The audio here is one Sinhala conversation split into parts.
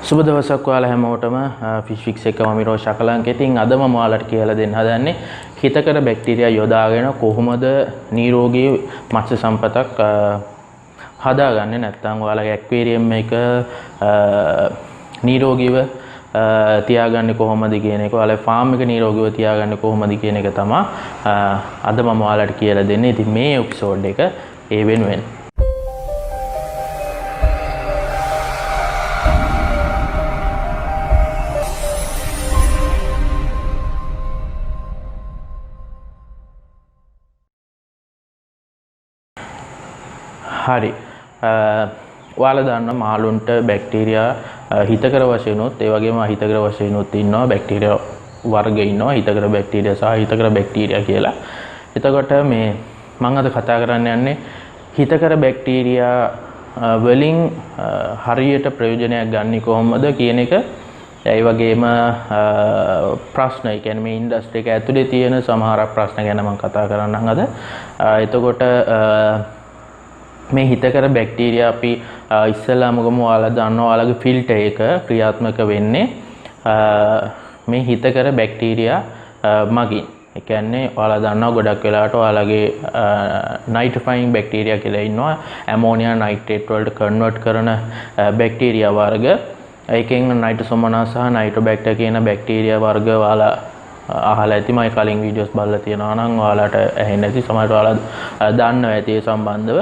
සුබ දවසක් ඔයාලා හැමෝටම ෆිෂ් ෆික්ස් එක මම රෝෂා කලංක. ඉතින් අද මම ඔයාලට කියලා දෙන්න හදන්නේ හිතකර බැක්ටීරියා යොදාගෙන කොහොමද නිරෝගී මත්ස්‍ය සම්පතක් හදාගන්නේ, නැත්නම් ඔයාලගේ ඇක්වේරියම් එක නිරෝගීව තියාගන්නේ කොහොමද කියන එක, ඔයාලගේ ෆාම් එක නිරෝගීව තියාගන්නේ කොහොමද කියන එක තමයි අද මම ඔයාලට කියලා දෙන්නේ. ඉතින් මේ එපිසෝඩ් එක ඒ වෙනුවෙන් හරි. ඔයාලා දන්නවා මාළුන්ට බැක්ටීරියා හිතකර වශයෙන්ුත් ඒ වගේම අහිතකර වශයෙන්ුත් ඉන්නවා. බැක්ටීරියා වර්ග ඉන්නවා, හිතකර බැක්ටීරියා සහ අහිතකර බැක්ටීරියා කියලා. එතකොට මේ මම අද කතා කරන්න යන්නේ හිතකර බැක්ටීරියා වලින් හරියට ප්‍රයෝජනයක් ගන්න කොහොමද කියන එක. ඒ වගේම ප්‍රශ්න, ඒ කියන්නේ මේ ඉන්ඩස්ට්‍රි එක ඇතුලේ තියෙන සමහර ප්‍රශ්න ගැන මම කතා කරන්නම් අද. එතකොට මේ හිතකර බැක්ටීරියා අපි ඉස්සෙල්ලාම ගමු. ඔයාලා දන්නවා ඔයාලගේ ෆිල්ටර් එක ක්‍රියාත්මක වෙන්නේ මේ හිතකර බැක්ටීරියා මගින්. ඒ කියන්නේ ඔයාලා දන්නවා ගොඩක් වෙලාවට ඔයාලගේ නයිට්‍රොෆයින් බැක්ටීරියා කියලා ඉන්නවා. ඇමෝනියා නයිට්‍රේට් වලට කන්වර්ට් කරන බැක්ටීරියා වර්ග. ඒකෙන් නයිට්‍රොසොමෝනාස් සහ නයිට්‍රොබැක්ටර් කියන බැක්ටීරියා වර්ග ඔයාලා අහලා ඇති. මම කලින් වීඩියෝස් බලලා තියෙනවා නම් ඔයාලට ඇහෙන්නේ නැති සමහරවිට ඔයාලා දන්නවා ඇති ඒ සම්බන්ධව.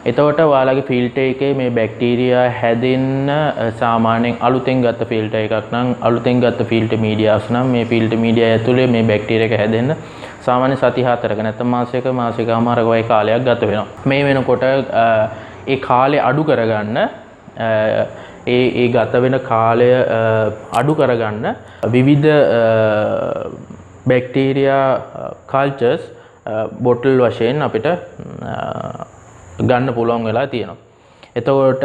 එතකොට ඔයාලගේ ෆිල්ටර් එකේ මේ බැක්ටීරියා හැදෙන්න සාමාන්‍යයෙන් අලුතෙන් ගත්ත ෆිල්ටර් එකක් නම්, අලුතෙන් ගත්ත ෆිල්ටර් මීඩියාස් නම් මේ ෆිල්ටර් මීඩියා ඇතුලේ මේ බැක්ටීරියා එක හැදෙන්න සාමාන්‍ය සති 4ක නැත්නම් මාසයකමාරක වගේ කාලයක් ගත වෙනවා. මේ වෙනකොට ඒ කාලය අඩු කරගන්න ඒ ගත වෙන කාලය අඩු කරගන්න විවිධ බැක්ටීරියා කල්චර්ස් බොටල් වශයෙන් අපිට ගන්න පුළුවන් වෙලා තියෙනවා. එතකොට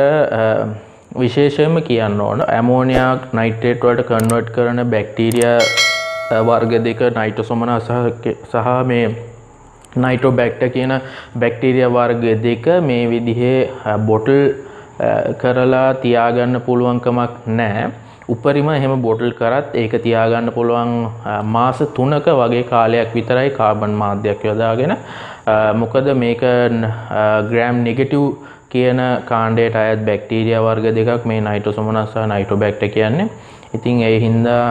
විශේෂයෙන්ම කියන්න ඕන ඇමෝනියා නයිට්‍රේට් වලට කන්වර්ට් කරන බැක්ටීරියා වර්ග දෙක, නයිට්‍රොසොමෝනාස් සහ මේ නයිට්‍රොබැක්ටර් කියන බැක්ටීරියා වර්ග දෙක මේ විදිහේ බොටල් කරලා තියාගන්න පුළුවන් කමක් නැහැ. උපරිම එහෙම බොටල් කරත් ඒක තියාගන්න පුළුවන් මාස 3ක වගේ කාලයක් විතරයි කාබන් මාධ්‍යයක් යොදාගෙන. මොකද මේක ග්‍රෑම් නෙගටිව් කියන කාණ්ඩයට අයත් බැක්ටීරියා වර්ග දෙකක් මේ නයිට්‍රොසොමෝනාස් සහ නයිට්‍රොබැක්ටර් කියන්නේ. ඉතින් ඒ හින්දා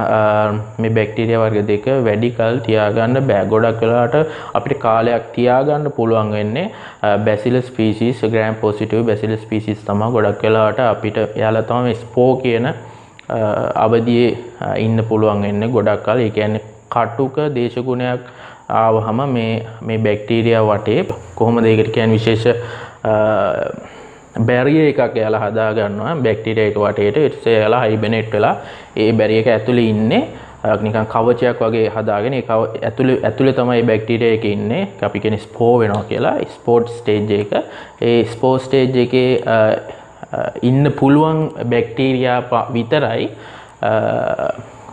මේ බැක්ටීරියා වර්ග දෙක වැඩි කල් තියාගන්න බෑ. ගොඩක් වෙලාවට අපිට කාලයක් තියාගන්න පුළුවන් වෙන්නේ බැසිලස් ස්පීෂීස්, ග්‍රෑම් පොසිටිව් බැසිලස් ස්පීෂීස් තමයි ගොඩක් වෙලාවට අපිට එයාලා තමයි ස්පෝ කියන අවදියේ ඉන්න පුළුවන් වෙන්නේ ගොඩක් කල. ඒ කියන්නේ කටුක දේශගුණයක් ආවහම මේ බැක්ටීරියා වටේ කොහොමද ඒකට කියන්නේ විශේෂ බැරියර් එකක් එයාලා හදා ගන්නවා බැක්ටීරියා එක වටේට. ඊට පස්සේ එයාලා හයිබර්නේට් වෙලා ඒ බැරියර් එක ඇතුලේ ඉන්නේ නිකන් කවචයක් වගේ හදාගෙන. ඒ ඇතුලේ තමයි බැක්ටීරියා එක ඉන්නේ. අපි කියන්නේ ස්පෝ වෙනවා කියලා. ස්පෝට් ස්ටේජ් එක. ඒ ස්පෝ ස්ටේජ් එකේ ඉන්න පුළුවන් බැක්ටීරියා විතරයි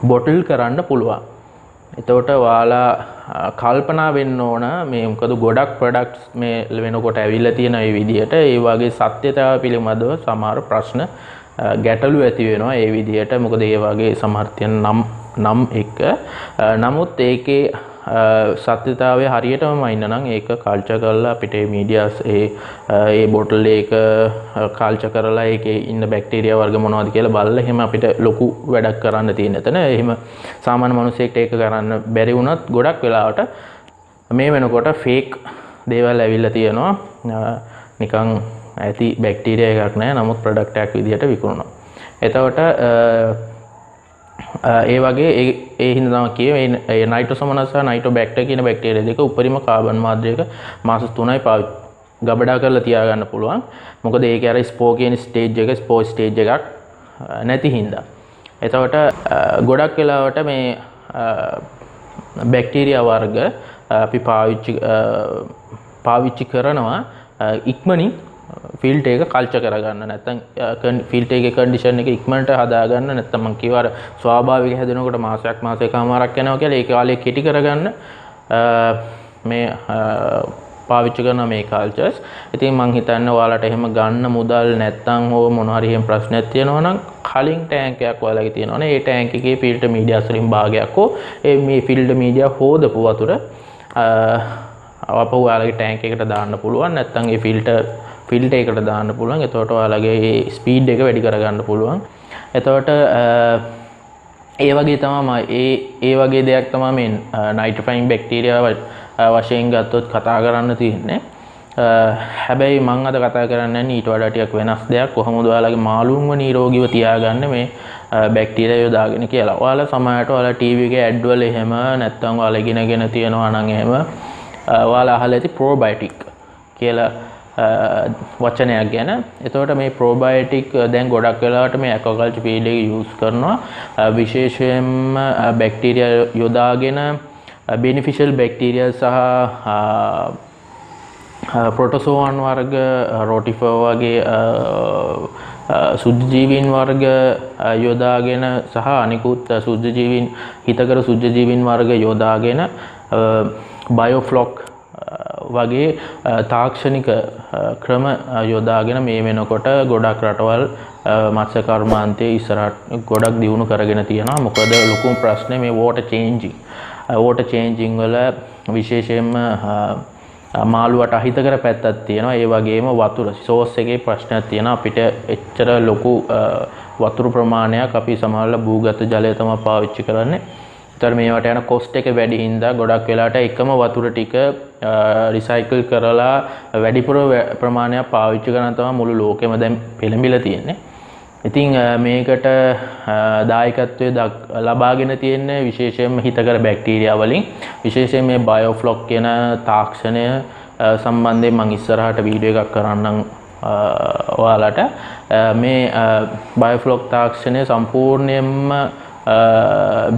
බොටල් කරන්න පුළුවන්. එතකොට ඔයාලා කල්පනා වෙන්න ඕන මේ මොකද ගොඩක් ප්‍රොඩක්ට්ස් මේ වෙනකොට ඇවිල්ලා තියෙන මේ විදිහට. ඒ වගේ සත්‍යතාව පිළිබඳව සමහර ප්‍රශ්න ගැටලු ඇති වෙනවා ඒ විදිහට. මොකද ඒ වගේ සමහර තියෙන නම් එක. නමුත් ඒකේ සත්‍යතාවය හරියටම ඉන්න නම් ඒක කල්චර් කරලා අපිට මේ මීඩියාස් ඒ බොටල් එක කල්චර් කරලා ඒකේ ඉන්න බැක්ටීරියා වර්ග මොනවද කියලා බලලා එහෙම අපිට ලොකු වැඩක් කරන්න තියෙන එතන. එහෙම සාමාන්‍ය මිනිස්සෙක්ට ඒක කරන්න බැරි වුණත් ගොඩක් වෙලාවට මේ වෙනකොට ෆේක් දේවල් ඇවිල්ලා තියෙනවා. නිකන් ඇති බැක්ටීරියා එකක් නැහැ, නමුත් ප්‍රොඩක්ට් එකක් විදිහට විකුණනවා. එතකොට ඒ වගේ ඒ හින්දා තමයි කියේ මේ නයිට්‍රොසොමෝනාස් සහ නයිට්‍රොබැක්ටර් කියන බැක්ටීරියා දෙක උපරිම කාබන් මාධ්‍යයක මාස 3යි ගබඩා කරලා තියාගන්න පුළුවන්. මොකද ඒකේ අර ස්පෝ කියන ස්ටේජ් එක, ස්පෝ ස්ටේජ් එකක් නැති හින්දා. එතකොට ගොඩක් වෙලාවට මේ බැක්ටීරියා වර්ග අපි පාවිච්චි කරනවා ඉක්මනින් ෆිල්ටර් එක කල්චර් කරගන්න. නැත්නම් ෆිල්ටර් එකේ කන්ඩිෂන් එක ඉක්මනට හදාගන්න. නැත්නම් මම කියවා අර ස්වාභාවික හැදෙනකොට මාසයකමාරක් යනවා කියලා ඒ කාලේ කෙටි කරගන්න මේ පාවිච්චි කරන මේ කල්චර්ස්. ඉතින් මං හිතන්නේ ඔයාලට එහෙම ගන්න මුදල් නැත්නම් හෝ මොන හරි එහෙම ප්‍රශ්නයක් තියෙනවා නම් කලින් ටැංක් එකක් ඔයාලගේ තියෙනවනේ. ඒ ටැංක් එකේ ෆිල්ටර් මීඩියා වලින් භාගයක් හෝ මේ ෆිල්ටර් මීඩියා හොදපු වතුර අපෝ ඔයාලගේ ටැංක් එකට දාන්න පුළුවන්. නැත්නම් ඒ ෆිල්ටර් එකට දාන්න පුළුවන්. එතකොට ඔයාලගේ ස්පීඩ් එක වැඩි කරගන්න පුළුවන්. එතකොට ඒ වගේ තමයි ඒ වගේ දෙයක් තමයි මේ නයිට්‍රොෆයින් බැක්ටීරියා වශයෙන් ගත්තොත් කතා කරන්න තියෙන්නේ. හැබැයි මම අද කතා කරන්නේ ඊට වඩා ටිකක් වෙනස් දෙයක්. කොහොමද ඔයාලගේ මාළුන්ව නිරෝගීව තියාගන්න මේ බැක්ටීරියා යොදාගෙන කියලා. ඔයාලා සමහරට ඔයාලා ටීවී එකේ ඇඩ් වල එහෙම නැත්නම් ඔයාලා ඉගෙනගෙන තියෙනවා නම් එහෙම ඔයාලා අහලා ඇති ප්‍රෝබයොටික් කියලා වචනයක් ගැන. එතකොට මේ ප්‍රෝබයොටික් දැන් ගොඩක් වෙලාවට මේ ඇක්වාකල්චර් ෆීල්ඩ් එකේ යූස් කරනවා. විශේෂයෙන්ම බැක්ටීරියා යොදාගෙන beneficial bacteria සහ ප්‍රොටෝසෝවන් වර්ග රෝටිෆර් වගේ සුද්ධජීවීන් වර්ග යොදාගෙන සහ අනිකුත් සුද්ධජීවීන් හිතකර සුද්ධජීවීන් වර්ග යොදාගෙන බයෝෆ්ලොක් වගේ තාක්ෂණික ක්‍රම යොදාගෙන මේ වෙනකොට ගොඩක් රටවල් මත්ස්‍ය කර්මාන්තයේ ඉස්සරහට ගොඩක් දියුණු කරගෙන තියෙනවා. මොකද ලොකුම ප්‍රශ්නේ මේ water changing වල විශේෂයෙන්ම මාළුවට අහිතකර පැත්තක් තියෙනවා. ඒ වගේම වතුර සෝස් එකේ ප්‍රශ්නයක් තියෙනවා. අපිට එච්චර ලොකු වතුර ප්‍රමාණයක් අපි සමහරවල් භූගත ජලය තමයි පාවිච්චි කරන්නේ. ඒතර මේවට යන කොස්ට් එක වැඩි හින්දා ගොඩක් වෙලාට එකම වතුර ටික රිසයිකල් කරලා වැඩිපුර ප්‍රමාණයක් පාවිච්චි කරන තමයි මුළු ලෝකෙම දැන් පෙළඹිලා තියෙන්නේ. ඉතින් මේකට දායකත්වයේ ලබාගෙන තියෙන්නේ විශේෂයෙන්ම හිතකර බැක්ටීරියා වලින්. විශේෂයෙන් මේ බයෝෆ්ලොක් කියන තාක්ෂණය සම්බන්ධයෙන් මම ඉස්සරහට වීඩියෝ එකක් කරන්නම් ඔයාලට. මේ බයෝෆ්ලොක් තාක්ෂණය සම්පූර්ණයෙන්ම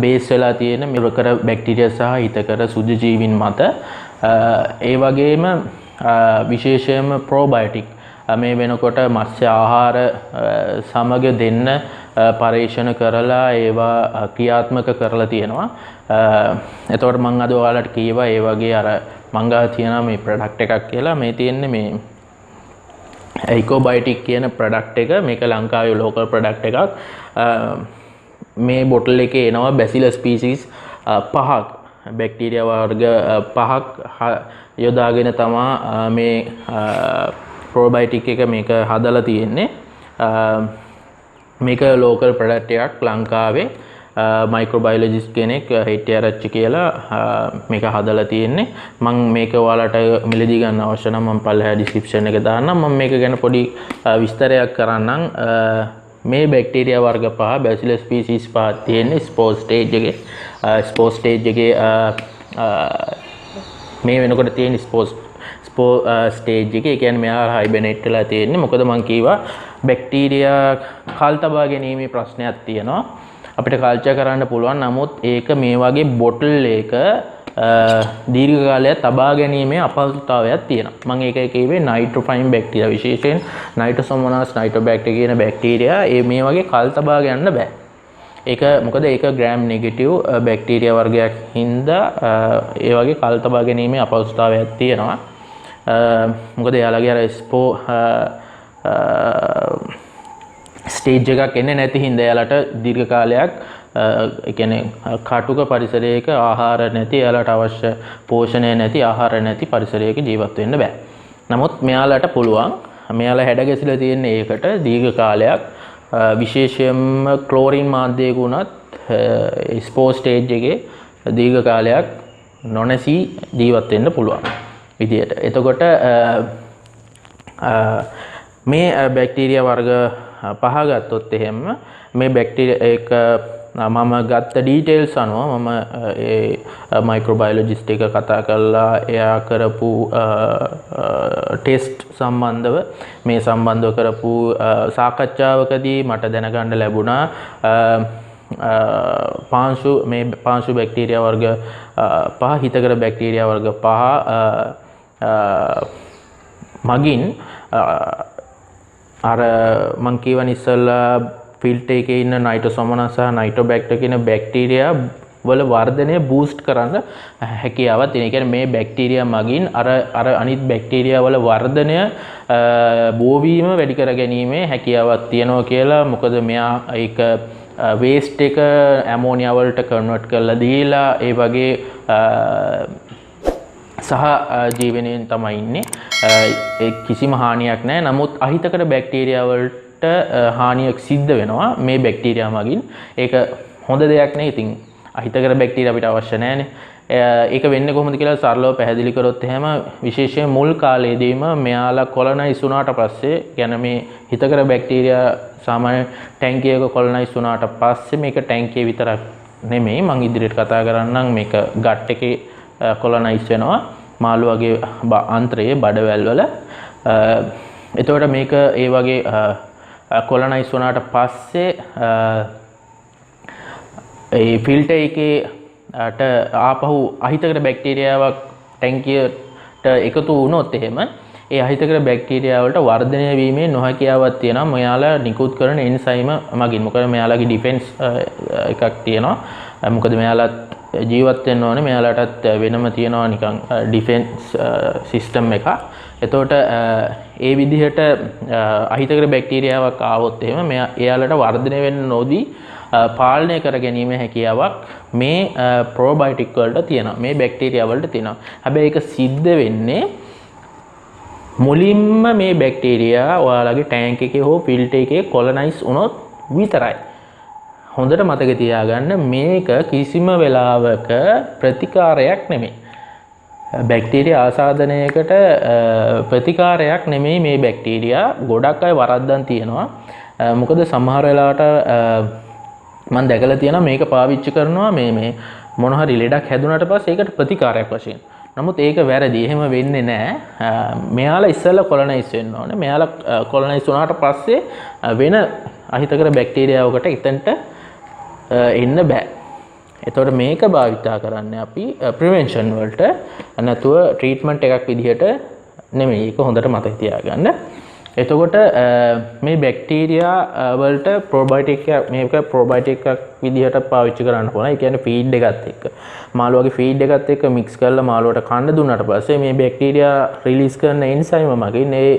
බේස් වෙලා තියෙන මිරකර බැක්ටීරියා සහ හිතකර සුද්ධජීවීන් මත. ඒ වගේම විශේෂයෙන්ම ප්‍රෝබයොටික් මේ වෙනකොට මත්ස්‍ය ආහාර සමග දෙන්න පරීක්ෂණ කරලා ඒවා ක්‍රියාත්මක කරලා තියෙනවා. එතකොට මම අද ඔයාලට කියවා ඒ වගේ අර මං ගාව තියෙන මේ ප්‍රොඩක්ට් එකක් කියලා. මේ තියෙන්නේ මේ ඉකෝබයොටික් කියන ප්‍රොඩක්ට් එක. මේක ලංකාවේ ලෝකල් ප්‍රොඩක්ට් එකක්. මේ බොටල් එකේ එනවා බැසිලස් ස්පීසිස් 5ක් බැක්ටීරියා වර්ග 5ක් යොදාගෙන තමයි මේ ප්‍රෝබයොටික් එක මේක හදලා තියෙන්නේ. මේක ලෝකල් ප්‍රොඩක්ට් එකක් ලංකාවේ මයික්‍රෝබයොලොජිස්ට් කෙනෙක් හෙට්ටිආරච්චි කියලා මේක හදලා තියෙන්නේ. මම මේක ඔයාලට මිලදී ගන්න අවශ්‍ය නම් මම පල්ලෙහා ඩිස්ක්‍රිප්ෂන් එක දාන්නම්. මම මේක ගැන පොඩි විස්තරයක් කරන්නම්. මේ බැක්ටීරියා වර්ග 5 බැසිලස් ස්පීසිස් 5 තියෙන්නේ ස්පෝර් ස්ටේජ් එකේ. ස්පෝර් ස්ටේජ් එකේ මේ වෙනකොට තියෙන ස්පෝර් ස්ටේජ් එකේ. ඒ කියන්නේ මෙයා හයිබර්නේට් වෙලා තියෙන්නේ. මොකද මම කීවා බැක්ටීරියා කල් තබා ගැනීමේ ප්‍රශ්නයක් තියෙනවා. අපිට කල්චර් කරන්න පුළුවන්. නමුත් ඒක මේ වගේ බොටල් එක දීර්ඝ කාලයක් තබා ගැනීමේ අපහසුතාවයක් තියෙනවා. මම ඒක කියවේ නයිට්‍රොෆයින් බැක්ටීරියා විශේෂයෙන් නයිට්‍රොසොමොනාස් නයිට්‍රොබැක්ටර් කියන බැක්ටීරියා මේ වගේ කල් තබා ගන්න බෑ. ඒක මොකද ඒක ග්‍රෑම් නෙගටිව් බැක්ටීරියා වර්ගයක් හින්දා ඒ වගේ කල් තබා ගැනීමේ අපහසුතාවයක් තියෙනවා. මොකද එයාලගේ අර ස්ටේජ් එකක් එන්නේ නැති හින්දා එයාලට දීර්ඝ කාලයක් ඒ කියන්නේ කාටුක පරිසරයක ආහාර නැති එයාලට අවශ්‍ය පෝෂණය නැති ආහාර නැති පරිසරයක ජීවත් වෙන්න බෑ. නමුත් මෙයාලට පුළුවන්. මෙයාලා හැඩ ගැසිලා තියෙන ඒකට දීර්ඝ කාලයක් විශේෂයෙන්ම ක්ලෝරින් මාධ්‍යයක උනත් ස්පෝර් ස්ටේජ් එකේ දීර්ඝ කාලයක් නොනැසී ජීවත් වෙන්න පුළුවන් විදියට. එතකොට මේ බැක්ටීරියා වර්ග 5 ගත්තොත් එහෙම මේ බැක්ටීරියා එක මම ගත්ත ඩීටේල්ස් අනුව මම ඒ මයික්‍රෝබයොලොජිස්ට් එක කතා කරලා එයා කරපු ටෙස්ට් සම්බන්ධව මේ සම්බන්ධව කරපු සාකච්ඡාවකදී මට දැනගන්න ලැබුණා පාංශු බැක්ටීරියා වර්ග 5 හිතකර බැක්ටීරියා වර්ග 5 මගින් අර මං කියවන ඉස්සෙල්ලා ෆිල්ටර් එකේ ඉන්න නයිට්‍රොසොමොනාස් සහ නයිට්‍රොබැක්ටර් කියන බැක්ටීරියා වල වර්ධනය බූස්ට් කරන්න හැකියාවක් තියෙනවා. ඒ කියන්නේ මේ බැක්ටීරියා මගින් අර අනිත් බැක්ටීරියා වල වර්ධනය බෝවීම වැඩි කර ගැනීමේ හැකියාවක් තියෙනවා කියලා. මොකද මෙයා ඒක වේස්ට් එක ඇමෝනියා වලට කන්වර්ට් කරලා දීලා ඒ වගේ සහ ජීවනයෙන් තමයි ඉන්නේ. කිසිම හානියක් නැහැ. නමුත් අහිතකර බැක්ටීරියා වලට හානියක් සිද්ධ වෙනවා මේ බැක්ටීරියා මගින්. ඒක හොඳ දෙයක් නේ. ඉතින් අහිතකර බැක්ටීරියා අපිට අවශ්‍ය නැහැනේ. ඒක වෙන්නේ කොහොමද කියලා සරලව පැහැදිලි කරොත් එහෙම විශේෂයෙන් මුල් කාලේදීම මෙයාලා කොලොනයිස් වුණාට පස්සේ කියන්නේ මේ හිතකර බැක්ටීරියා සාමාන්‍ය ටැංකියක කොලොනයිස් වුණාට පස්සේ මේක ටැංකිය විතරක් නෙමෙයි මම ඉදිරියට කතා කරන්නම් මේක ගට් එකේ කොලොනයිස් වෙනවා මාළු වගේ අන්ත්‍රයේ බඩවැල් වල. එතකොට මේක ඒ වගේ කොලොනයිස් වුණාට පස්සේ ඒ ෆිල්ටර් එකේ ආපහු අහිතකර බැක්ටීරියාවක් ටැංකියට එකතු වුණොත් එහෙම ඒ අහිතකර බැක්ටීරියා වලට වර්ධනය වීමේ නොහැකියාවක් තියෙනවා මෙයාලා නිකුත් කරන එන්සයිම මගින්. මොකද මෙයාලගේ ඩිෆෙන්ස් එකක් තියෙනවා. මොකද මෙයාලා ජීවත් වෙන්න ඕනේ. මෙයාලටත් වෙනම තියෙනවා නිකන් ඩිෆෙන්ස් සිස්ටම් එකක්. එතකොට ඒ විදිහට අහිතකර බැක්ටීරියාවක් ආවොත් එහෙම එයාලට වර්ධනය වෙන්න නොදී පාලනය කර ගැනීම හැකියාවක් මේ ප්‍රෝබයොටික් වලට තියෙනවා. මේ බැක්ටීරියා වලට තියෙනවා. හැබැයි ඒක සිද්ධ වෙන්නේ මුලින්ම මේ බැක්ටීරියා ඔයාලගේ ටැංක් එකේ හෝ ෆිල්ටර් එකේ කොලොනයිස් වුණොත් විතරයි. හොඳට මතක තියාගන්න මේක කිසිම වෙලාවක ප්‍රතිකාරයක් නෙමෙයි. බැක්ටීරියා ආසාදනයකට ප්‍රතිකාරයක් නෙමෙයි මේ බැක්ටීරියා. ගොඩක් අය වරද්දන් තියෙනවා. මොකද සමහර වෙලාවට මම දැකලා තියෙනවා මේක පාවිච්චි කරනවා මේ මොන හරි ලෙඩක් හැදුනට පස්සේ ඒකට ප්‍රතිකාරයක් වශයෙන්. නමුත් ඒක වැරදි. එහෙම වෙන්නේ නැහැ. මෙයාලා ඉස්සෙල්ලා කොලොනයිස් වෙන්න ඕනේ. මෙයාලා කොලොනයිස් වුණාට පස්සේ වෙන අහිතකර බැක්ටීරියාවකට එතනට එන්න බෑ. එතකොට මේක භාවිතා කරන්නේ අපි ප්‍රිවෙන්ෂන් වලට නැතුව ට්‍රීට්මන්ට් එකක් විදිහට නෙමෙයි. ඒක හොඳට මතක තියාගන්න. එතකොට මේ බැක්ටීරියා වලට ප්‍රොබයොටික් මේක ප්‍රොබයොටික් එකක් විදිහට පාවිච්චි කරන්න පුළුවන්. ඒ කියන්නේ ෆීඩ් එකත් එක්ක මාළුවගේ ෆීඩ් එකත් එක්ක මික්ස් කරලා මාළුවට කන්න දුන්නාට පස්සේ මේ බැක්ටීරියා රිලීස් කරන එන්සයිම මගින් ඒ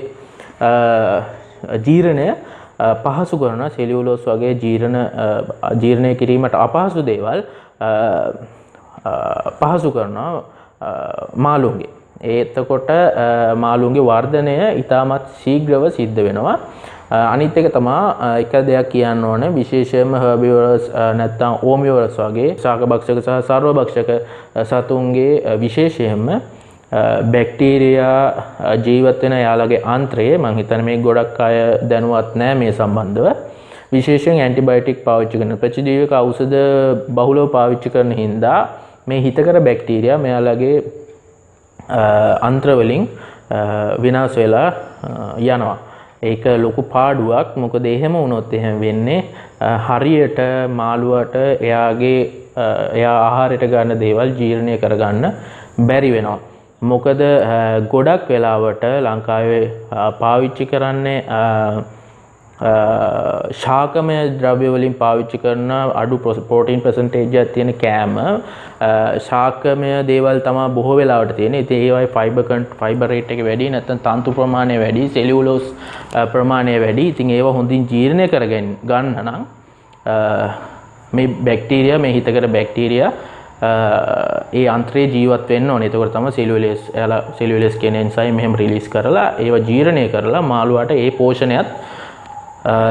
ජීර්ණය පහසු කරන සෙලියුලෝස් වගේ ජීර්ණය කිරීමට අපහසු දේවල් පහසු කරනවා මාළුන්ගේ. එතකොට මාළුන්ගේ වර්ධනය ඉතාමත් ශීඝ්‍රව සිද්ධ වෙනවා. අනිත් එක තමයි එක දෙයක් කියන්න ඕනේ විශේෂයෙන්ම හර්බිවරස් නැත්නම් ඕමිවරස් වගේ ශාකභක්ෂක සහ සර්වභක්ෂක සතුන්ගේ විශේෂයෙන්ම බැක්ටීරියා ජීවත් වෙන යාළගේ ආන්ත්‍රයේ මම හිතන්නේ මේ ගොඩක් අය දැනුවත් නැහැ මේ සම්බන්ධව. විශේෂයෙන් ඇන්ටිබයොටික් පාවිච්චි කරන ප්‍රතිජීවක ඖෂධ බහුලව පාවිච්චි කරන හින්දා මේ හිතකර බැක්ටීරියා මෙයාලගේ අන්ත්‍ර වලින් විනාශ වෙලා යනවා. ඒක ලොකු පාඩුවක්. මොකද එහෙම වුණොත් එහෙම වෙන්නේ හරියට මාළුවට එයා ආහාරයට ගන්න දේවල් ජීර්ණය කරගන්න බැරි වෙනවා. මොකද ගොඩක් වෙලාවට ලංකාවේ පාවිච්චි කරන්නේ ශාකමය ද්‍රව්‍ය වලින් පාවිච්චි කරන අඩු ප්‍රෝටීන් පර්සන්ටේජ් එකක් තියෙන කෑම ශාකමය දේවල් තමයි බොහෝ වෙලාවට තියෙන්නේ. ඉතින් ඒවයි ෆයිබර් රේට් එක වැඩි නැත්නම් තන්තු ප්‍රමාණය වැඩි, සෙලියුලෝස් ප්‍රමාණය වැඩි. ඉතින් ඒව හොඳින් ජීර්ණය කරගෙන ගන්න නම් මේ බැක්ටීරියා මේ හිතකර බැක්ටීරියා ඒ අන්ත්‍රයේ ජීවත් වෙන්න ඕනේ. එතකොට තමයි සෙලියුලේස් කියන එන්සයිම් මෙහෙම රිලීස් කරලා ඒව ජීර්ණය කරලා මාළුවාට ඒ පෝෂණයත්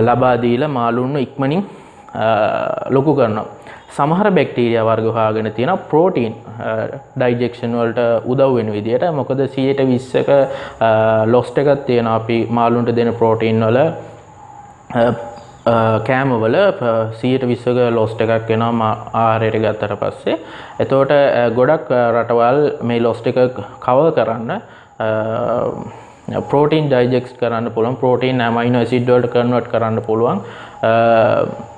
ලබා දීලා මාළුන්ව ඉක්මනින් ලොකු කරනවා. සමහර බැක්ටීරියා වර්ග හොයාගෙන තියෙනවා ප්‍රෝටීන් ඩයිජෙක්ෂන් වලට උදව් වෙන විදියට. මොකද 120ක ලොස්ට් එකක් තියෙනවා අපි මාළුන්ට දෙන ප්‍රෝටීන් වල කෑම වල 120ක ලොස්ට් එකක් වෙනවා ආහාරයට ගත්තට පස්සේ. එතකොට ගොඩක් රටවල් මේ ලොස්ට් එක කවර් කරන්න ප්‍රෝටීන් ඩයිජෙක්ට් කරන්න පුළුවන්, ප්‍රෝටීන් ඇමයිනෝ ඇසිඩ් වලට කන්වර්ට් කරන්න පුළුවන්,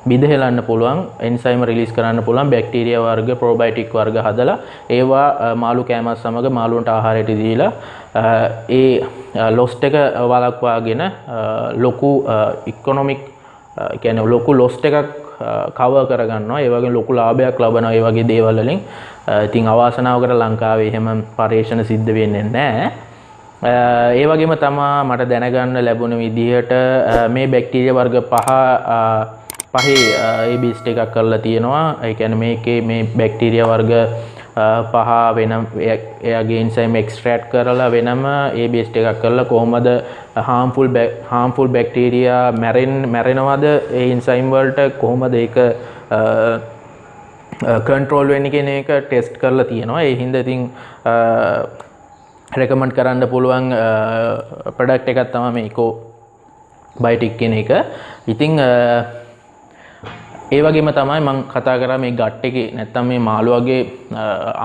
බිඳහෙලන්න පුළුවන්, එන්සයිම් රිලීස් කරන්න පුළුවන් බැක්ටීරියා වර්ග ප්‍රොබයොටික් වර්ග හදලා ඒවා මාළු කෑමත් සමග මාළුන්ට ආහාරයට දීලා ඒ ලොස්ට් එක වළක්වාගෙන ලොකු ඉකොනොමික් කියන්නේ ලොකු ලොස්ට් එකක් කවර් කරගන්නවා. ඒ වගේ ලොකු ලාභයක් ලබනවා ඒ වගේ දේවල් වලින්. ඉතින් අවාසනාවකට ලංකාවේ එහෙම පරීක්ෂණ සිද්ධ වෙන්නේ නැහැ. ඒ වගේම තමයි මට දැනගන්න ලැබුණ විදිහට මේ බැක්ටීරියා වර්ග පහේ ABS එකක් කරලා තියෙනවා. ඒ කියන්නේ මේකේ මේ බැක්ටීරියා වර්ග පහ වෙනම එයාගේ එන්සයිම් එක්ස්ට්‍රැක්ට් කරලා වෙනම ABS එකක් කරලා කොහොමද harmful බැක්ටීරියා මැරෙනවද ඒ එන්සයිම් වලට කොහොමද ඒක කන්ට්‍රෝල් වෙන්නේ කියන එක ටෙස්ට් කරලා තියෙනවා. ඒ හින්දා ඉතින් රෙකමන්ඩ් කරන්න පුළුවන් ප්‍රොඩක්ට් එකක් තමයි මේ ඉකෝබයොටික් කියන එක. ඉතින් ඒ වගේම තමයි මම කතා කරා මේ ගට් එකේ නැත්තම් මේ මාළුවගේ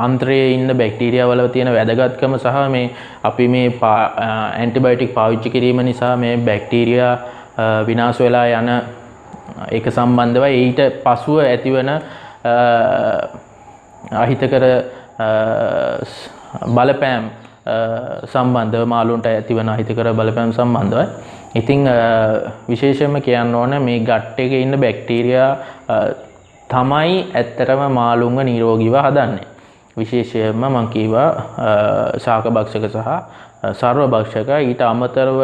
ආන්ත්‍රයේ ඉන්න බැක්ටීරියා වල තියෙන වැදගත්කම සහ මේ අපි මේ ඇන්ටිබයොටික් පාවිච්චි කිරීම නිසා මේ බැක්ටීරියා විනාශ වෙලා යන ඒක සම්බන්ධව ඊට පසුව ඇතිවන අහිතකර බලපෑම් සම්බන්ධව මාළුන්ට ඇතිවන අහිතකර බලපෑම් සම්බන්ධව ඉතින් විශේෂයෙන්ම කියන්න ඕන මේ ගට් එකේ ඉන්න බැක්ටීරියා තමයි ඇත්තටම මාළුන්ව නිරෝගීව හදන්නේ. විශේෂයෙන්ම මම කීවා ශාක භක්ෂක සහ සර්ව භක්ෂක ඊට අමතරව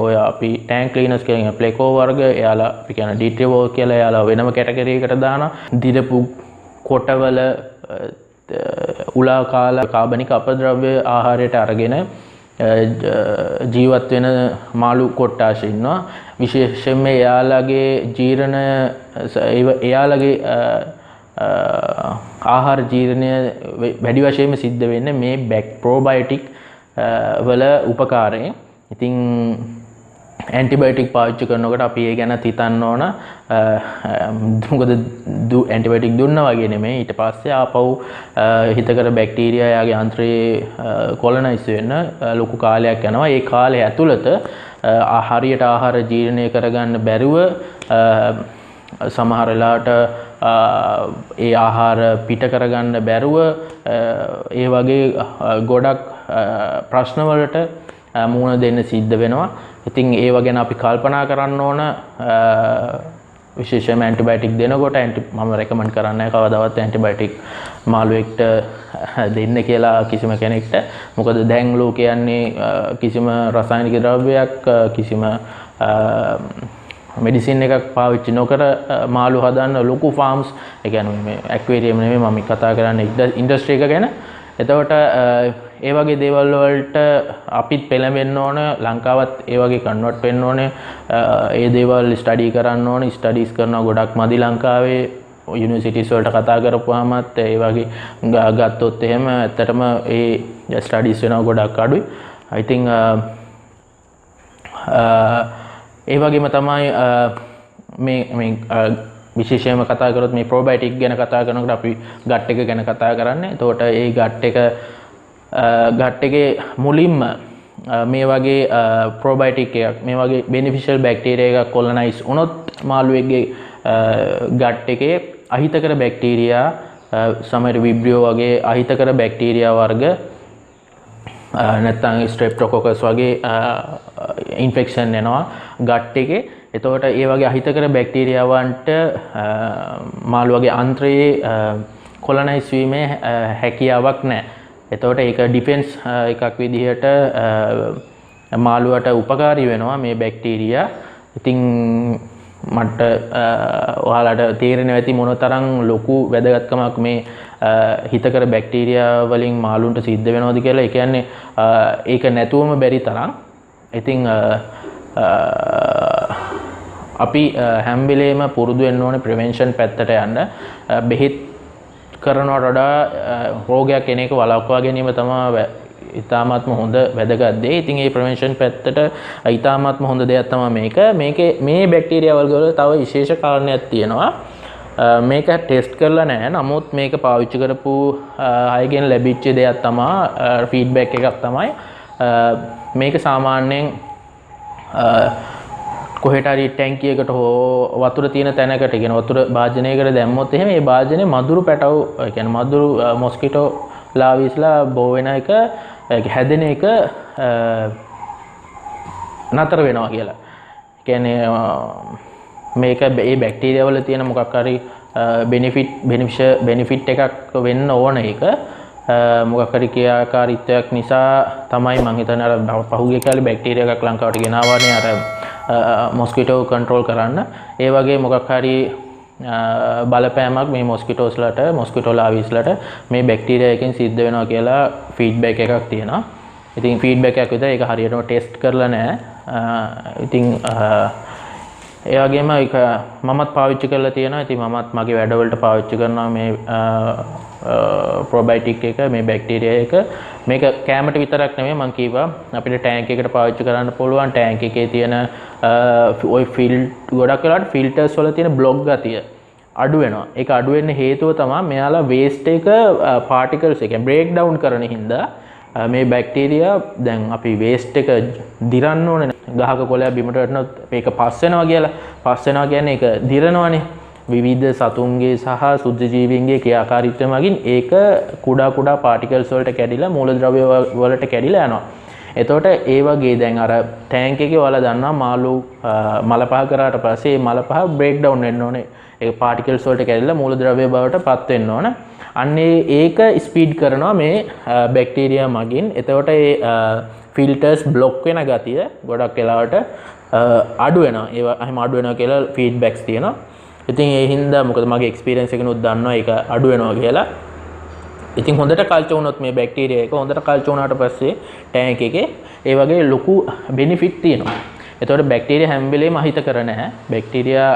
ඔය අපි ටැන්ක් ක්ලීනර්ස් කියන ප්ලෙකෝ වර්ග එයාලා අපි කියන ඩිට්‍රිවෝ කියලා එයාලා වෙනම කැටගරි එකකට දානවා. දිරපු කොටවල උලා කාලා කාබනික අපද්‍රව්‍ය ආහාරයට අරගෙන ජීවත් වෙන මාළු කොට්ටාශ ඉන්නවා. විශේෂයෙන්ම එයාලගේ ජීර්ණ එයාලගේ ආහාර ජීර්ණය වැඩි වශයෙන්ම සිද්ධ වෙන්නේ මේ ප්‍රෝබයොටික් වල උපකාරයෙන්. ඉතින් ඇන්ටිබයොටික් පාවිච්චි කරනකොට අපි ඒ ගැන හිතන්න ඕන. මොකද ඇන්ටිබයොටික් දුන්නා වගේ නෙමෙයි ඊට පස්සේ ආපහු හිතකර බැක්ටීරියා යාගේ අන්ත්‍රයේ කොලනයිස් වෙන්න ලොකු කාලයක් යනවා. ඒ කාලය ඇතුළත හරියට ආහාර ජීර්ණය කරගන්න බැරුව සමහර වෙලාවට ඒ ආහාර පිට කරගන්න බැරුව ඒ වගේ ගොඩක් ප්‍රශ්න වලට මුහුණ දෙන්න සිද්ධ වෙනවා. ඉතින් ඒව ගැන අපි කල්පනා කරන්න ඕන. විශේෂයෙන්ම ඇන්ටිබයොටික් දෙනකොට මම රෙකමන්ඩ් කරන්නේ කවදාවත් ඇන්ටිබයොටික් මාළුවෙක්ට දෙන්න කියලා කිසිම කෙනෙක්ට. මොකද දැන් ලෝකේ යන්නේ කිසිම රසායනික ද්‍රව්‍යයක් කිසිම මෙඩිසින් එකක් පාවිච්චි නොකර මාළු හදන්න ලොකු ෆාම්ස් ඒ කියන්නේ මේ ඇක්වේරියම් නෙමෙයි මම කතා කරන්නේ ඉන්ඩස්ට්‍රි එක ගැන. එතකොට ඒ වගේ දේවල් වලට අපිත් පෙළඹෙන්න ඕන. ලංකාවත් ඒ වගේ කන්වර්ට් වෙන්න ඕනේ. ඒ දේවල් ස්ටඩි කරන්න ඕනේ. ස්ටඩීස් කරනවා ගොඩක් මදි ලංකාවේ. යුනිවර්සිටිස් වලට කතා කරපුවාමත් ඒ වගේ ගත්තොත් එහෙම ඇත්තටම ඒ ස්ටඩීස් වෙනවා ගොඩක් අඩුයි. I think ඒ වගේම තමයි මේ විශේෂයෙන්ම කතා කරොත් මේ ප්‍රෝබයොටික් ගැන කතා කරනකොට අපි ගට් එක ගැන කතා කරන්නේ. එතකොට ඒ ගට් එකේ මුලින්ම මේ වගේ ප්‍රෝබයොටික් එකක් මේ වගේ බෙනිෆිෂල් බැක්ටීරියා එකක් කොලනයිස් වුණොත් මාළුවෙක්ගේ ගට් එකේ අහිතකර බැක්ටීරියා සමහර විබ්‍රියෝ වගේ අහිතකර බැක්ටීරියා වර්ග නැත්නම් ස්ට්‍රෙප්ටොකොකස් වගේ ඉන්ෆෙක්ෂන් එනවා ගට් එකේ. එතකොට ඒ වගේ අහිතකර බැක්ටීරියාවන්ට මාළුවගේ අන්ත්‍රයේ කොලනයිස් වීමේ හැකියාවක් නැහැ. එතකොට ඒක ඩිෆෙන්ස් එකක් විදිහට මාළුවට උපකාරී වෙනවා මේ බැක්ටීරියා. ඉතින් මට ඔයාලට තේරෙනවා ඇති මොනතරම් ලොකු වැදගත්කමක් මේ හිතකර බැක්ටීරියා වලින් මාළුන්ට සිද්ධ වෙනවද කියලා. ඒ කියන්නේ ඒක නැතුවම බැරි තරම්. ඉතින් අපි හැම වෙලේම පුරුදු වෙන්න ඕනේ ප්‍රිවෙන්ෂන් පැත්තට යන්න. බෙහෙත් කරනවට වඩා රෝගයක් එන එක වළක්වා ගැනීම තමයි ඉතාමත්ම හොඳ වැදගත් දේ. ඉතින් මේ ප්‍රිවෙන්ෂන් පැත්තට ඉතාමත්ම හොඳ දෙයක් තමයි මේ බැක්ටීරියා වර්ග වල තව විශේෂ කාරණයක් තියෙනවා. මේක ටෙස්ට් කරලා නැහැ. නමුත් මේක පාවිච්චි කරපු අයගෙන් ලැබිච්ච දෙයක් තමයි ෆීඩ්බැක් එකක් තමයි මේක සාමාන්‍යයෙන් කොහෙට හරි ටැංකියකට හෝ වතුර තියෙන තැනකට කියන වතුර භාජනයකට දැම්මොත් එහෙම ඒ භාජනේ මදුරු පැටව ඒ කියන්නේ මදුරු මොස්කිටෝ ලාවිස්ලා බෝ වෙන එක හැදෙන එක නතර වෙනවා කියලා. කියන්නේ මේක ඒ බැක්ටීරියා වල තියෙන මොකක් හරි බෙනිෆිට් එකක් වෙන්න ඕන එක මොකක් හරි ක්‍රියාකාරීත්වයක් නිසා තමයි මම හිතන්නේ අර පහුගිය කාලේ බැක්ටීරියා එකක් ලංකාවට ගෙනාවානේ අර මොස්කිටෝ කන්ට්‍රෝල් කරන්න. ඒ වගේ මොකක් හරි බලපෑමක් මේ මොස්කිටෝස්ලට මොස්කිටෝ ලාවිස්ලට මේ බැක්ටීරියා එකෙන් සිද්ධ වෙනවා කියලා ෆීඩ්බැක් එකක් තියෙනවා. ඉතින් ෆීඩ්බැක් එකක් විතර ඒක හරියටම ටෙස්ට් කරලා නැහැ. ඉතින් ඒ වගේම ඒක මමත් පාවිච්චි කරලා තියෙනවා. ඉතින් මමත් මගේ වැඩවලට පාවිච්චි කරනවා මේ ප්‍රොබයොටික් එක මේ බැක්ටීරියා එක. මේක කැමට විතරක් නෙමෙයි මම කිව්වා අපිට ටැංක් එකකට පාවිච්චි කරන්න පුළුවන්. ටැංක් එකේ තියෙන ওই ගොඩක් වෙලාවට ෆිල්ටර්ස් වල තියෙන බ්ලොක් ගතිය අඩු වෙනවා. ඒක අඩු වෙන්න හේතුව තමයි මෙයාලා වේස්ට් එක පාටිකල්ස් එක බ්‍රේක් ඩවුන් කරන හින්දා මේ බැක්ටීරියා දැන් අපි වේස්ට් එක දිරන්න ඕනේ. ගහක කොළයක් බිමට වැටුණොත් මේක පස් වෙනවා කියලා. පස් වෙනවා කියන්නේ ඒක දිරනවානේ. විවිධ සතුන්ගේ සහ සුද්ධ ජීවීන්ගේ ක්‍රියාකාරීත්වය මගින් ඒක කුඩා කුඩා පාටිකල්ස් වලට කැඩිලා මූලද්‍රව්‍ය වලට කැඩිලා යනවා. එතකොට ඒ වගේ දැන් අර ටැංක් එකේ ඔයාලා දන්නවා මාළු මල පහ කරාට පස්සේ මේ මල පහ බ්‍රේක් ඩවුන් වෙන්න ඕනේ. ඒක පාටිකල්ස් වලට කැඩිලා මූලද්‍රව්‍ය බවට පත් වෙන්න ඕන. අන්නේ ඒක ස්පීඩ් කරනවා මේ බැක්ටීරියා මගින්. එතකොට ඒ ෆිල්ටර්ස් බ්ලොක් වෙන ගතිය ගොඩක් වෙලාවට අඩු වෙනවා. ඒවා එහෙම අඩු වෙනවා කියලා ෆීඩ්බැක්ස් තියෙනවා. ඉතින් ඒ හින්දා මොකද මගේ එක්ස්පීරියන්ස් එකනොත් දන්නවා ඒක අඩු වෙනවා කියලා. ඉතින් හොඳට කල්චර් වුණොත් මේ බැක්ටීරියා එක හොඳට කල්චර් වුණාට පස්සේ ටැංක් එකේ ඒ වගේ ලොකු බෙනිෆිට් තියෙනවා. එතකොට බැක්ටීරියා හැම වෙලේම අහිතකර නැහැ. බැක්ටීරියා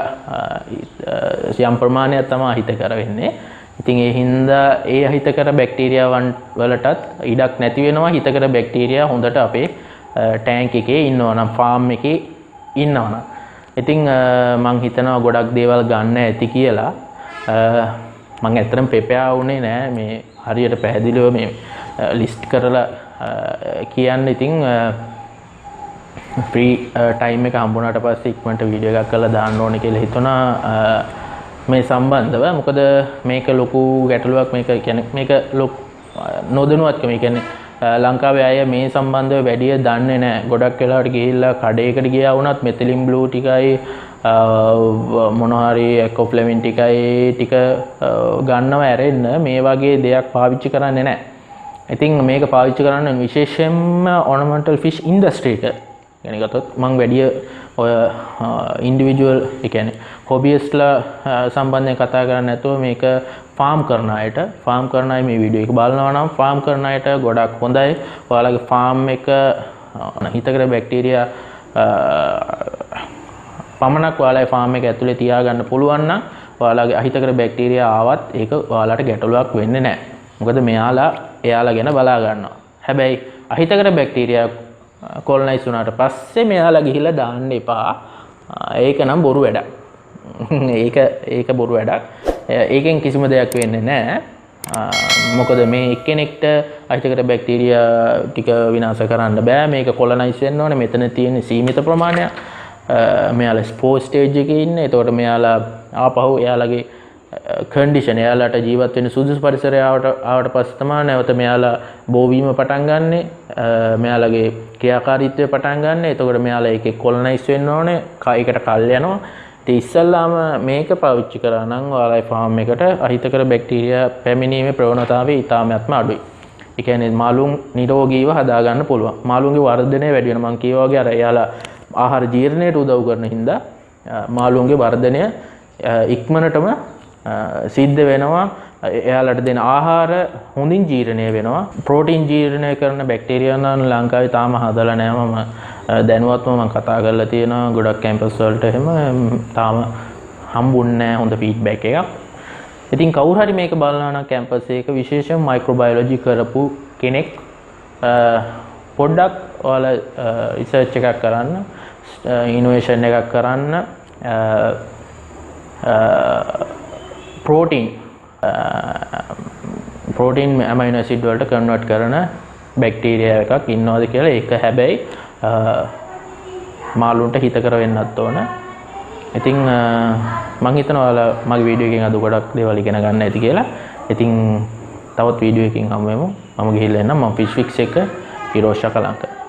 යම් ප්‍රමාණයක් තමයි අහිතකර වෙන්නේ. ඉතින් ඒ හින්දා ඒ අහිතකර බැක්ටීරියාවන් වලටත් ඉඩක් නැති වෙනවා. හිතකර බැක්ටීරියා හොඳට අපේ ටැංක් එකේ ඉන්නවා නම් ෆාම් එකේ ඉන්නවා නම්. ඉතින් මං හිතනවා ගොඩක් දේවල් ගන්න ඇති කියලා. මං ඇත්තටම ප්‍රෙපෙයාර් වුණේ නෑ මේ හරියට පැහැදිලිව මේ ලිස්ට් කරලා කියන්න. ඉතින් ෆ්‍රී ටයිම් එක හම්බුනාට පස්සේ ඉක්මනට වීඩියෝ එකක් කරලා දාන්න ඕනේ කියලා හිතුණා මේ සම්බන්ධව. මොකද මේක ලොකු ගැටලුවක්. මේක කියන්නේ මේක නොදැනුවත්කම. ඒ කියන්නේ ලංකාවේ අය මේ සම්බන්ධව වැඩිය දන්නේ නැහැ. ගොඩක් වෙලාවට ගිහිල්ලා කඩේකට ගියා වුණත් මෙතිලින් බ්ලූ ටිකයි මොනහරි ඇකොෆ්ලැමින් ටිකයි ටික ගන්නව ඇරෙන්න මේ වගේ දෙයක් පාවිච්චි කරන්නේ නැහැ. ඉතින් මේක පාවිච්චි කරන්න විශේෂයෙන්ම ornamental fish industry එක ගැන ගත්තොත් මම වැඩිය ඔය ඉන්ඩිවිජුවල් ඒ කියන්නේ හොබිස්ලා සම්බන්ධයෙන් කතා කරන්නේ නැතුව මේක ෆාම් කරන අයට මේ වීඩියෝ එක බලනවා නම් ෆාම් කරන අයට ගොඩක් හොඳයි. ඔයාලගේ ෆාම් එක හිතකර බැක්ටීරියා පමණක් ඔයාලගේ ෆාම් එක ඇතුලේ තියාගන්න පුළුවන් නම් ඔයාලගේ අහිතකර බැක්ටීරියා ආවත් ඒක ඔයාලට ගැටලුවක් වෙන්නේ නැහැ. මොකද එයාලා ගැන බලා ගන්නවා. හැබැයි අහිතකර බැක්ටීරියා කොලනයිස් වුණාට පස්සේ මෙයාලා ගිහිල්ලා දාන්න එපා. ඒක නම් බොරු වැඩක්. ඒක බොරු වැඩක්. ඒකෙන් කිසිම දෙයක් වෙන්නේ නැහැ. මොකද මේ එක්කෙනෙක්ට අහිතකර බැක්ටීරියා ටික විනාශ කරන්න බෑ. මේක කොලනයිස් වෙන්න ඕනේ. මෙතන තියෙන සීමිත ප්‍රමාණයක්. මෙයාලා ස්පෝර් ස්ටේජ් එකේ ඉන්නේ. එතකොට මෙයාලා ආපහු එයාලගේ කන්ඩිෂන් එයාලට ජීවත් වෙන්න සුදුසු පරිසරයට ආවට පස්සේ තමයි නැවත මෙයාලා බෝවීම පටන් ගන්නෙ. මෙයාලගේ ක්‍රියාකාරීත්වය පටන් ගන්න. එතකොට මෙයාලා ඒකේ කොලනයිස් වෙන්න ඕනේ. ඒකට කල් යනවා. ඉතින් ඉස්සල්ලාම මේක පාවිච්චි කරා නම් ඔයාලගේ ෆාම් එකට අහිතකර බැක්ටීරියා පැමිණීමේ ප්‍රවණතාවය ඉතාමත්ම අඩුයි. ඒ කියන්නේ මාළුන් නිරෝගීව හදා ගන්න පුළුවන්. මාළුන්ගේ වර්ධනය වැඩි වෙනවා. මම කියවා වගේ අර එයාලා ආහාර ජීර්ණයට උදව් කරන හින්දා මාළුන්ගේ වර්ධනය ඉක්මනටම සිද්ධ වෙනවා. එයාලට දෙන ආහාර හොඳින් ජීර්ණය වෙනවා. ප්‍රෝටීන් ජීර්ණය කරන බැක්ටීරියා නම් ලංකාවේ තාම හදලා නැහැ. මම දැනුවත්වම මම කතා කරලා තියෙනවා. ගොඩක් කැම්පස් වලට එහෙම තාම හම්බුන්නේ නැහැ හොඳ ෆීඩ්බැක් එකක්. ඉතින් කවුරු හරි මේක බලනවා නම් කැම්පස් එකක විශේෂයෙන් මයික්‍රෝබයොලොජි කරපු කෙනෙක් පොඩ්ඩක් ඔයාලා රිසර්ච් එකක් කරන්න, ඉනෝවේෂන් එකක් කරන්න. ප්‍රෝටීන් ඇමයිනෝ ඇසිඩ් වලට කන්වර්ට් කරන බැක්ටීරියා එකක් ඉන්නවද කියලා. ඒක හැබැයි මාළුන්ට හිතකර වෙන්නත් ඕන. ඉතින් මම හිතනවා ඔයාලා මගේ වීඩියෝ එකෙන් අද ගොඩක් දේවල් ඉගෙන ගන්න ඇති කියලා. ඉතින් තවත් වීඩියෝ එකකින් හමු වෙමු. මම ගිහිල්ලා එන්නම්. මම ෆිෂ් ෆික්ස් එක හිරෝෂා කලංක.